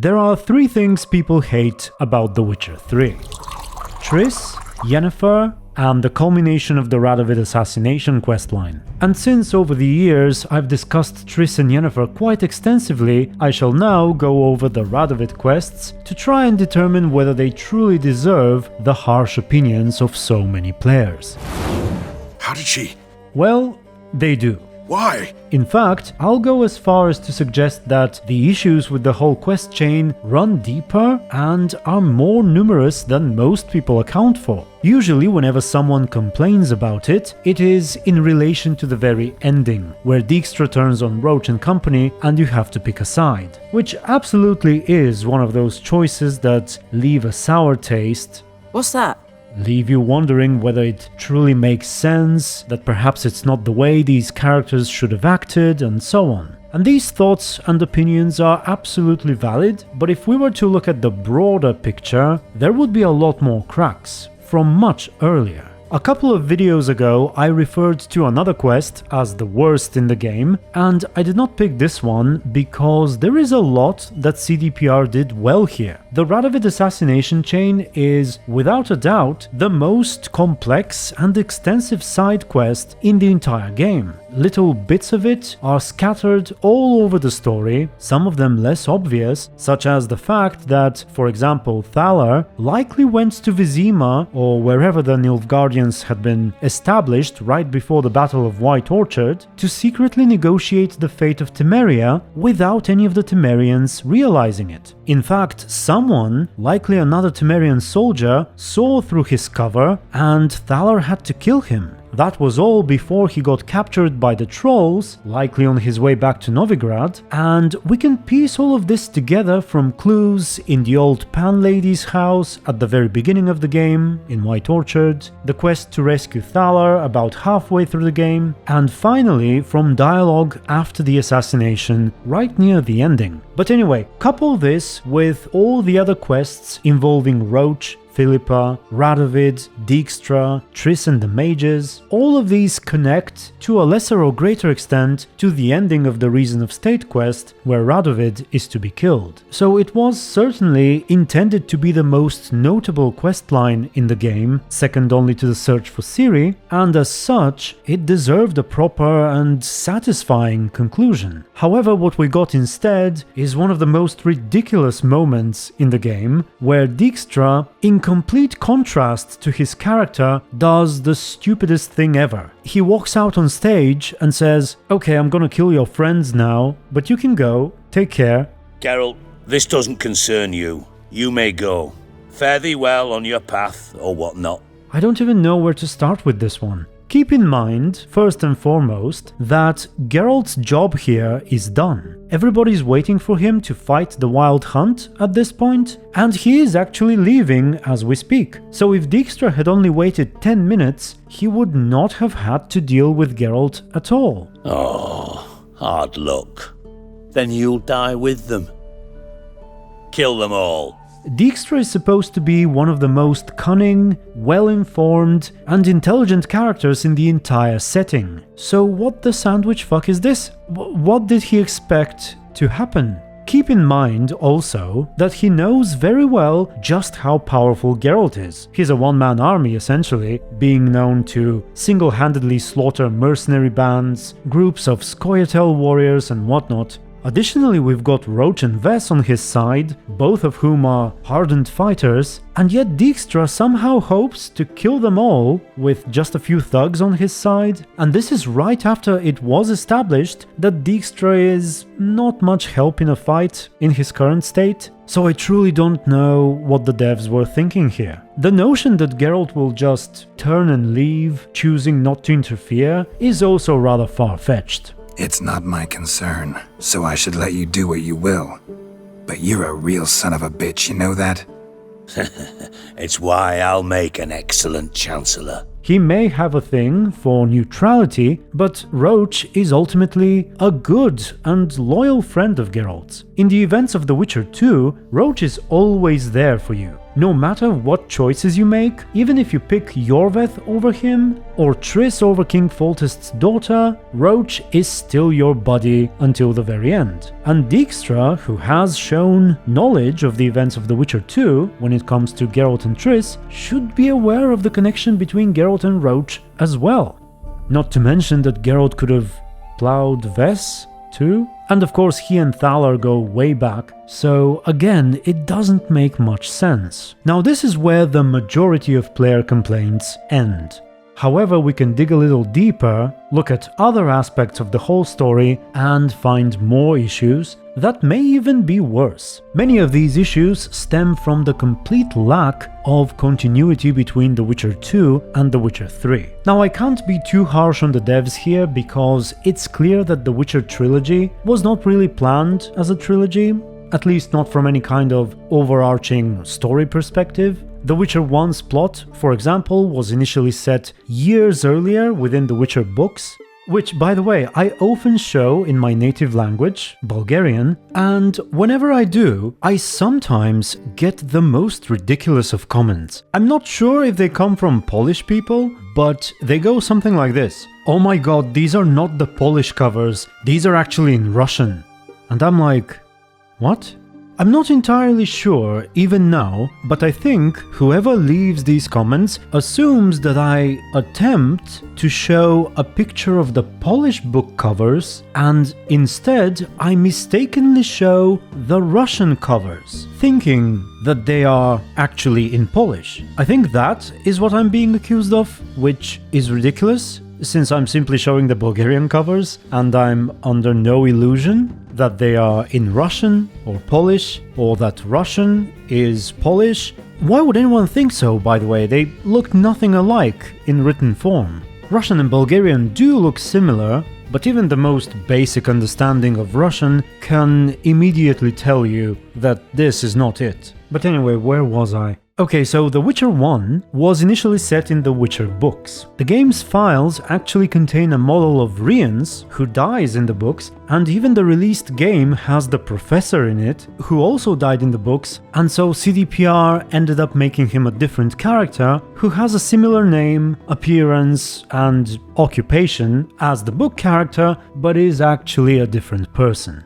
There are three things people hate about The Witcher 3. Triss, Yennefer, and the culmination of the Radovid assassination questline. And since over the years I've discussed Triss and Yennefer quite extensively, I shall now go over the Radovid quests to try and determine whether they truly deserve the harsh opinions of so many players. How did she? Well, they do. Why? In fact, I'll go as far as to suggest that the issues with the whole quest chain run deeper and are more numerous than most people account for. Usually, whenever someone complains about it, it is in relation to the very ending, where Dijkstra turns on Roche and company and you have to pick a side, which absolutely is one of those choices that leave a sour taste. What's that? Leave you wondering whether it truly makes sense, that perhaps it's not the way these characters should have acted, and so on. And these thoughts and opinions are absolutely valid, but if we were to look at the broader picture, there would be a lot more cracks, from much earlier. A couple of videos ago, I referred to another quest as the worst in the game, and I did not pick this one because there is a lot that CDPR did well here. The Radovid assassination chain is, without a doubt, the most complex and extensive side quest in the entire game. Little bits of it are scattered all over the story, some of them less obvious, such as the fact that, for example, Thaler likely went to Vizima, or wherever the Nilfgaardians had been established right before the Battle of White Orchard, to secretly negotiate the fate of Temeria without any of the Temerians realizing it. In fact, someone, likely another Temerian soldier, saw through his cover and Thaler had to kill him. That was all before he got captured by the trolls, likely on his way back to Novigrad, and we can piece all of this together from clues in the old Pan Lady's house at the very beginning of the game, in White Orchard, the quest to rescue Thaler about halfway through the game, and finally from dialogue after the assassination, right near the ending. But anyway, couple this with all the other quests involving Roche, Philippa, Radovid, Dijkstra, Triss and the Mages. All of these connect, to a lesser or greater extent, to the ending of the Reason of State quest, where Radovid is to be killed. So it was certainly intended to be the most notable questline in the game, second only to the search for Ciri, and as such, it deserved a proper and satisfying conclusion. However, what we got instead is one of the most ridiculous moments in the game, where Dijkstra, in complete contrast to his character, does the stupidest thing ever. He walks out on stage and says, "Okay, I'm gonna kill your friends now, but you can go, take care." Geralt, this doesn't concern you. You may go. Fare thee well on your path, or whatnot. I don't even know where to start with this one. Keep in mind, first and foremost, that Geralt's job here is done. Everybody's waiting for him to fight the Wild Hunt at this point, and he is actually leaving as we speak. So if Dijkstra had only waited 10 minutes, he would not have had to deal with Geralt at all. Oh, hard luck. Then you'll die with them. Kill them all. Dijkstra is supposed to be one of the most cunning, well-informed, and intelligent characters in the entire setting. So what the sandwich fuck is this? What did he expect to happen? Keep in mind also that he knows very well just how powerful Geralt is. He's a one-man army essentially, being known to single-handedly slaughter mercenary bands, groups of Scoia'tael warriors and whatnot. Additionally, we've got Roche and Ves on his side, both of whom are hardened fighters, and yet Dijkstra somehow hopes to kill them all with just a few thugs on his side, and this is right after it was established that Dijkstra is not much help in a fight in his current state. So I truly don't know what the devs were thinking here. The notion that Geralt will just turn and leave, choosing not to interfere, is also rather far-fetched. It's not my concern, so I should let you do what you will. But you're a real son of a bitch, you know that? It's why I'll make an excellent Chancellor. He may have a thing for neutrality, but Roche is ultimately a good and loyal friend of Geralt's. In the events of The Witcher 2, Roche is always there for you. No matter what choices you make, even if you pick Yorveth over him, or Triss over King Foltest's daughter, Roche is still your buddy until the very end. And Dijkstra, who has shown knowledge of the events of The Witcher 2 when it comes to Geralt and Triss, should be aware of the connection between Geralt and Roche as well. Not to mention that Geralt could have plowed Ves too. And of course he and Thaler go way back, so again it doesn't make much sense. Now this is where the majority of player complaints end. However, we can dig a little deeper, look at other aspects of the whole story, and find more issues that may even be worse. Many of these issues stem from the complete lack of continuity between The Witcher 2 and The Witcher 3. Now, I can't be too harsh on the devs here because it's clear that The Witcher trilogy was not really planned as a trilogy, at least not from any kind of overarching story perspective. The Witcher 1's plot, for example, was initially set years earlier within the Witcher books, which, by the way, I often show in my native language, Bulgarian, and whenever I do, I sometimes get the most ridiculous of comments. I'm not sure if they come from Polish people, but they go something like this. "Oh my god, these are not the Polish covers, these are actually in Russian." And I'm like, what? I'm not entirely sure, even now, but I think whoever leaves these comments assumes that I attempt to show a picture of the Polish book covers, and instead I mistakenly show the Russian covers, thinking that they are actually in Polish. I think that is what I'm being accused of, which is ridiculous, since I'm simply showing the Bulgarian covers, and I'm under no illusion that they are in Russian or Polish, or that Russian is Polish. Why would anyone think so, by the way? They look nothing alike in written form. Russian and Bulgarian do look similar, but even the most basic understanding of Russian can immediately tell you that this is not it. But anyway, where was I? Okay, so The Witcher 1 was initially set in the Witcher books. The game's files actually contain a model of Rience, who dies in the books, and even the released game has the professor in it, who also died in the books, and so CDPR ended up making him a different character, who has a similar name, appearance, and occupation as the book character, but is actually a different person.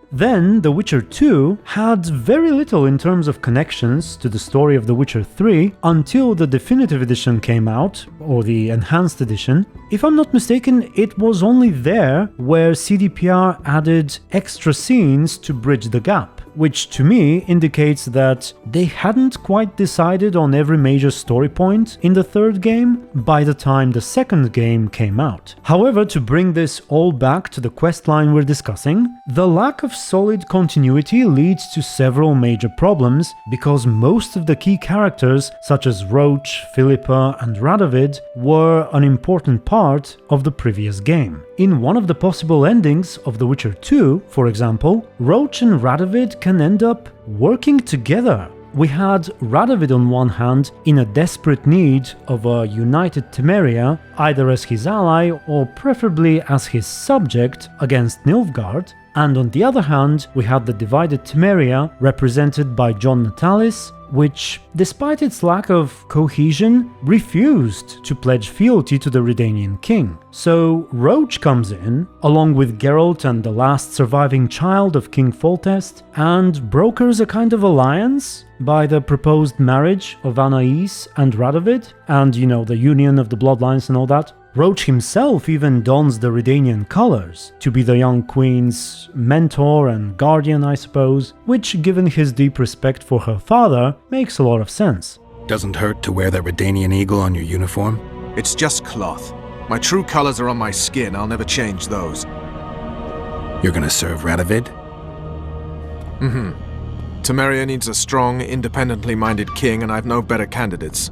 Then, The Witcher 2 had very little in terms of connections to the story of The Witcher 3 until the definitive edition came out, or the enhanced edition. If I'm not mistaken, it was only there where CDPR added extra scenes to bridge the gap, which to me indicates that they hadn't quite decided on every major story point in the third game by the time the second game came out. However, to bring this all back to the questline we're discussing, the lack of solid continuity leads to several major problems because most of the key characters, such as Roche, Philippa, and Radovid, were an important part of the previous game. In one of the possible endings of The Witcher 2, for example, Roche and Radovid can end up working together. We had Radovid on one hand in a desperate need of a united Temeria, either as his ally or preferably as his subject against Nilfgaard, and on the other hand we had the divided Temeria represented by Unnaturally, which, despite its lack of cohesion, refused to pledge fealty to the Redanian king. So Roche comes in, along with Geralt and the last surviving child of King Foltest, and brokers a kind of alliance by the proposed marriage of Anais and Radovid, and the union of the bloodlines and all that. Roche himself even dons the Redanian colors to be the young queen's mentor and guardian, I suppose, which, given his deep respect for her father, makes a lot of sense. Doesn't hurt to wear that Redanian eagle on your uniform? It's just cloth. My true colors are on my skin, I'll never change those. You're gonna serve Radovid? Temeria needs a strong, independently minded king, and I've no better candidates.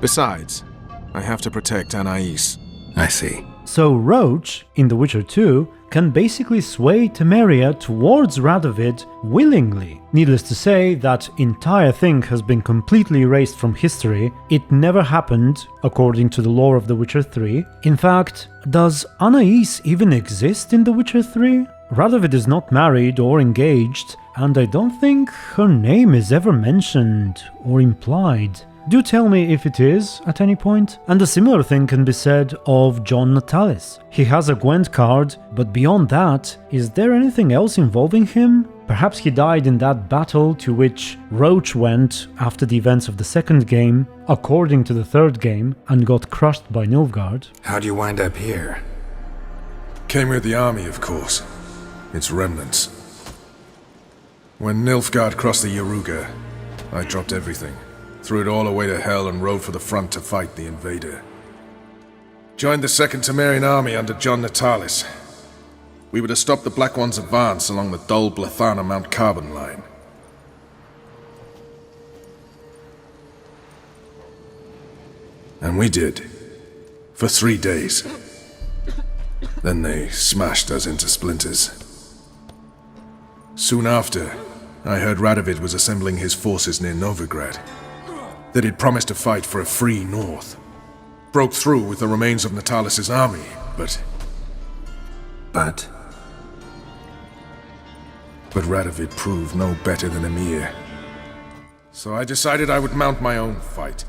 Besides, I have to protect Anais. I see. So Roche, in The Witcher 2, can basically sway Temeria towards Radovid willingly. Needless to say, that entire thing has been completely erased from history. It never happened, according to the lore of The Witcher 3. In fact, does Anais even exist in The Witcher 3? Radovid is not married or engaged, and I don't think her name is ever mentioned or implied. Do tell me if it is at any point. And a similar thing can be said of Unnaturally. He has a Gwent card, but beyond that, is there anything else involving him? Perhaps he died in that battle to which Roche went after the events of the second game, according to the third game, and got crushed by Nilfgaard. How'd you wind up here? Came with the army, of course. Its remnants. When Nilfgaard crossed the Yaruga, I dropped everything, threw it all away to hell and rode for the front to fight the invader. Joined the Second Temerian army under Unnaturally. We were to stop the Black One's advance along the Dol Blathana Mount Carbon line. And we did. For 3 days. Then they smashed us into splinters. Soon after, I heard Radovid was assembling his forces near Novigrad. That he'd promised to fight for a free north. Broke through with the remains of Natalis' army, but Radovid proved no better than Emir. So I decided I would mount my own fight.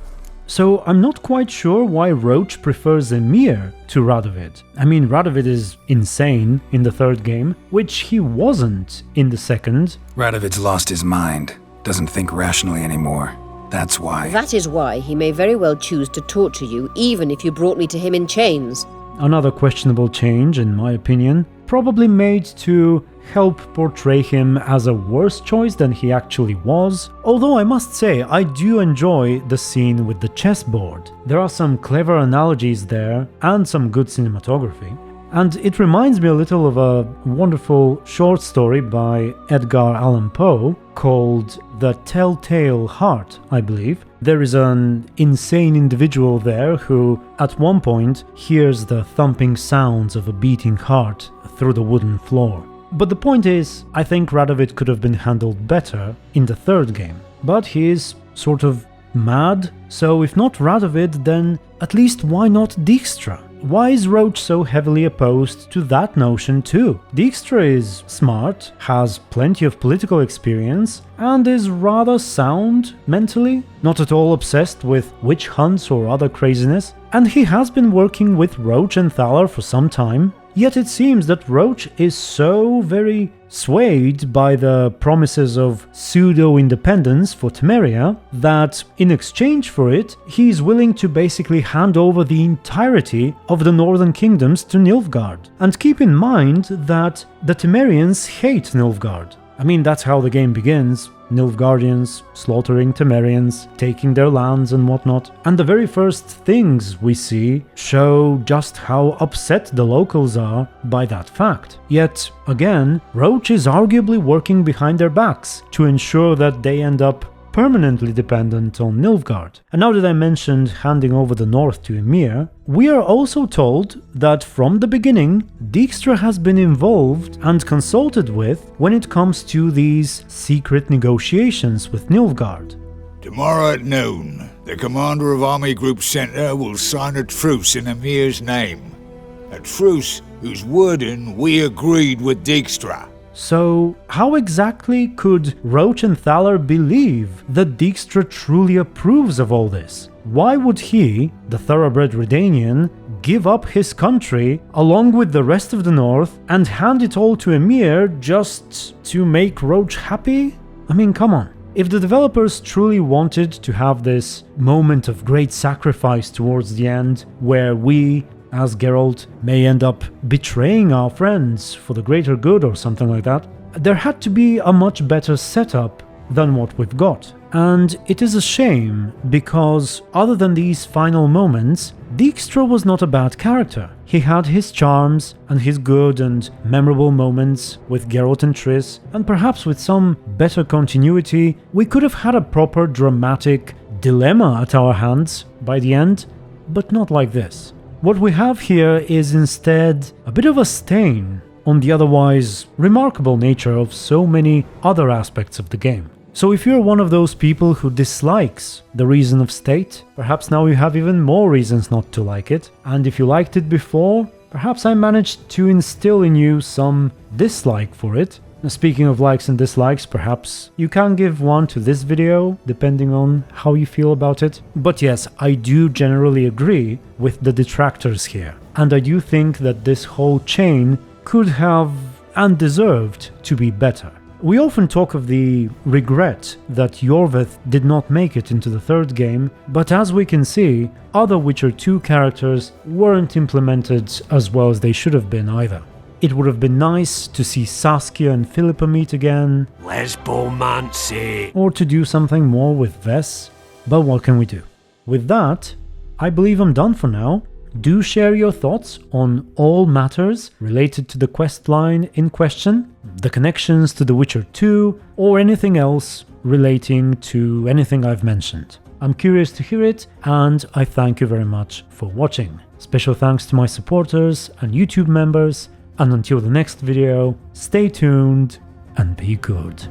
So I'm not quite sure why Roche prefers Emir to Radovid. I mean, Radovid is insane in the third game, which he wasn't in the second. Radovid's lost his mind. Doesn't think rationally anymore. That's why. That is why he may very well choose to torture you, even if you brought me to him in chains. Another questionable change, in my opinion, probably made to help portray him as a worse choice than he actually was. Although I must say, I do enjoy the scene with the chessboard. There are some clever analogies there and some good cinematography. And it reminds me a little of a wonderful short story by Edgar Allan Poe called The Telltale Heart, I believe. There is an insane individual there who, at one point, hears the thumping sounds of a beating heart through the wooden floor. But the point is, I think Radovid could have been handled better in the third game. But he is sort of mad, so if not Radovid, then at least why not Dijkstra? Why is Roche so heavily opposed to that notion too? Dijkstra is smart, has plenty of political experience, and is rather sound mentally, not at all obsessed with witch hunts or other craziness, and he has been working with Roche and Thaler for some time. Yet it seems that Roche is so very swayed by the promises of pseudo-independence for Temeria that, in exchange for it, he is willing to basically hand over the entirety of the northern kingdoms to Nilfgaard. And keep in mind that the Temerians hate Nilfgaard. I mean, that's how the game begins. Nilfgaardians slaughtering Temerians, taking their lands and whatnot. And the very first things we see show just how upset the locals are by that fact. Yet, again, Roche is arguably working behind their backs to ensure that they end up permanently dependent on Nilfgaard. And now that I mentioned handing over the north to Emir, we are also told that from the beginning, Dijkstra has been involved and consulted with when it comes to these secret negotiations with Nilfgaard. Tomorrow at noon, the commander of Army Group Center will sign a truce in Emir's name. A truce whose wording we agreed with Dijkstra. So, how exactly could Roche and Thaler believe that Dijkstra truly approves of all this? Why would he, the thoroughbred Redanian, give up his country along with the rest of the north and hand it all to Emir just to make Roche happy? I mean, come on. If the developers truly wanted to have this moment of great sacrifice towards the end, where we, as Geralt, may end up betraying our friends for the greater good or something like that, there had to be a much better setup than what we've got. And it is a shame, because other than these final moments, Dijkstra was not a bad character. He had his charms and his good and memorable moments with Geralt and Triss, and perhaps with some better continuity, we could have had a proper dramatic dilemma at our hands by the end, but not like this. What we have here is instead a bit of a stain on the otherwise remarkable nature of so many other aspects of the game. So if you're one of those people who dislikes the Reason of State, perhaps now you have even more reasons not to like it, and if you liked it before, perhaps I managed to instill in you some dislike for it. Now, speaking of likes and dislikes, perhaps you can give one to this video, depending on how you feel about it. But yes, I do generally agree with the detractors here, and I do think that this whole chain could have and deserved to be better. We often talk of the regret that Jorveth did not make it into the third game, but as we can see, other Witcher 2 characters weren't implemented as well as they should have been either. It would have been nice to see Saskia and Philippa meet again, Lesbomance, or to do something more with Ves, but what can we do? With that, I believe I'm done for now. Do share your thoughts on all matters related to the quest line in question, the connections to The Witcher 2, or anything else relating to anything I've mentioned. I'm curious to hear it, and I thank you very much for watching. Special thanks to my supporters and YouTube members, and until the next video, stay tuned and be good.